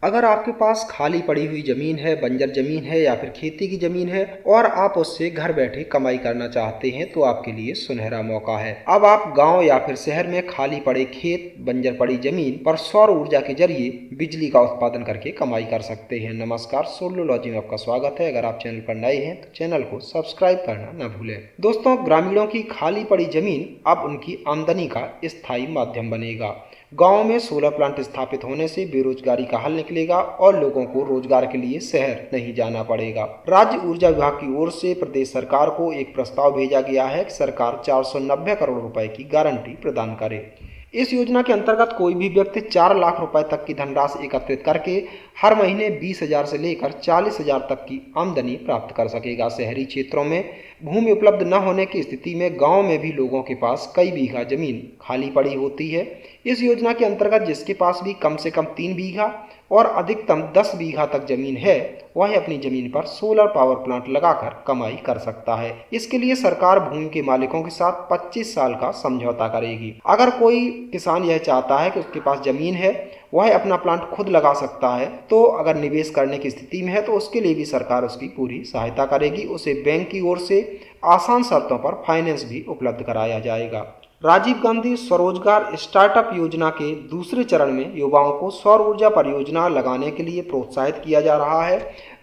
अगर आपके पास खाली पड़ी हुई ज़मीन है, बंजर ज़मीन है या फिर खेती की ज़मीन है और आप उससे घर बैठे कमाई करना चाहते हैं तो आपके लिए सुनहरा मौका है। अब आप गांव या फिर शहर में खाली पड़े खेत, बंजर पड़ी ज़मीन पर सौर ऊर्जा के जरिए बिजली का उत्पादन करके कमाई कर सकते हैं। नमस्कार, सोलरलॉजी में आपका स्वागत है। अगर आप चैनल पर नए हैं तो चैनल को सब्सक्राइब करना न भूलें। दोस्तों, ग्रामीणों की खाली पड़ी ज़मीन अब उनकी आमदनी का स्थायी माध्यम बनेगा। गांव में सोलर प्लांट स्थापित होने से बेरोजगारी का हल निकलेगा और लोगों को रोजगार के लिए शहर नहीं जाना पड़ेगा। राज्य ऊर्जा विभाग की ओर से प्रदेश सरकार को एक प्रस्ताव भेजा गया है कि सरकार 490 करोड़ रुपए की गारंटी प्रदान करे। इस योजना के अंतर्गत कोई भी व्यक्ति 4 लाख रुपए तक की धनराशि एकत्रित करके हर महीने 20,000 से लेकर 40,000 तक की आमदनी प्राप्त कर सकेगा। शहरी क्षेत्रों में भूमि उपलब्ध न होने की स्थिति में गांव में भी लोगों के पास कई बीघा जमीन खाली पड़ी होती है। इस योजना के अंतर्गत जिसके पास भी कम से कम 3 बीघा और अधिकतम 10 बीघा तक जमीन है, वह अपनी जमीन पर सोलर पावर प्लांट लगाकर कमाई कर सकता है। इसके लिए सरकार भूमि के मालिकों के साथ 25 साल का समझौता करेगी। अगर कोई किसान यह चाहता है कि उसके पास जमीन है, वह अपना प्लांट खुद लगा सकता है, तो अगर निवेश करने की स्थिति में है तो उसके लिए भी सरकार उसकी पूरी सहायता करेगी। उसे बैंक की ओर से आसान शर्तों पर फाइनेंस भी उपलब्ध कराया जाएगा। राजीव गांधी स्वरोजगार स्टार्टअप योजना के दूसरे चरण में युवाओं को सौर ऊर्जा परियोजना लगाने के लिए प्रोत्साहित किया जा रहा है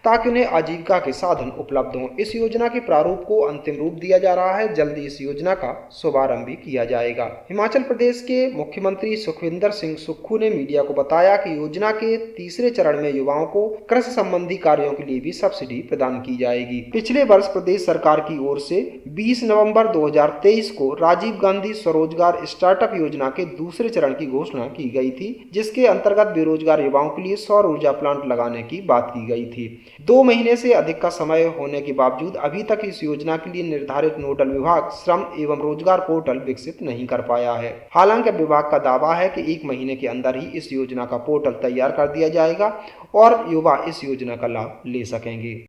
ताकि उन्हें आजीविका के साधन उपलब्ध हों। इस योजना के प्रारूप को अंतिम रूप दिया जा रहा है। जल्दी इस योजना का शुभारंभ भी किया जाएगा। हिमाचल प्रदेश के मुख्यमंत्री सुखविंदर सिंह सुक्खू ने मीडिया को बताया कि योजना के तीसरे चरण में युवाओं को कृषि संबंधी कार्यों के लिए भी सब्सिडी प्रदान की जाएगी। पिछले वर्ष प्रदेश सरकार की ओर से 20 नवंबर 2023 को राजीव गांधी स्वरोजगार स्टार्टअप योजना के दूसरे चरण की घोषणा की गई थी, जिसके अंतर्गत बेरोजगार युवाओं के लिए सौर ऊर्जा प्लांट लगाने की बात की गई थी। 2 महीने से अधिक का समय होने के बावजूद अभी तक इस योजना के लिए निर्धारित नोडल विभाग श्रम एवं रोजगार पोर्टल विकसित नहीं कर पाया है। हालांकि विभाग का दावा है कि 1 महीने के अंदर ही इस योजना का पोर्टल तैयार कर दिया जाएगा और युवा इस योजना का लाभ ले सकेंगे।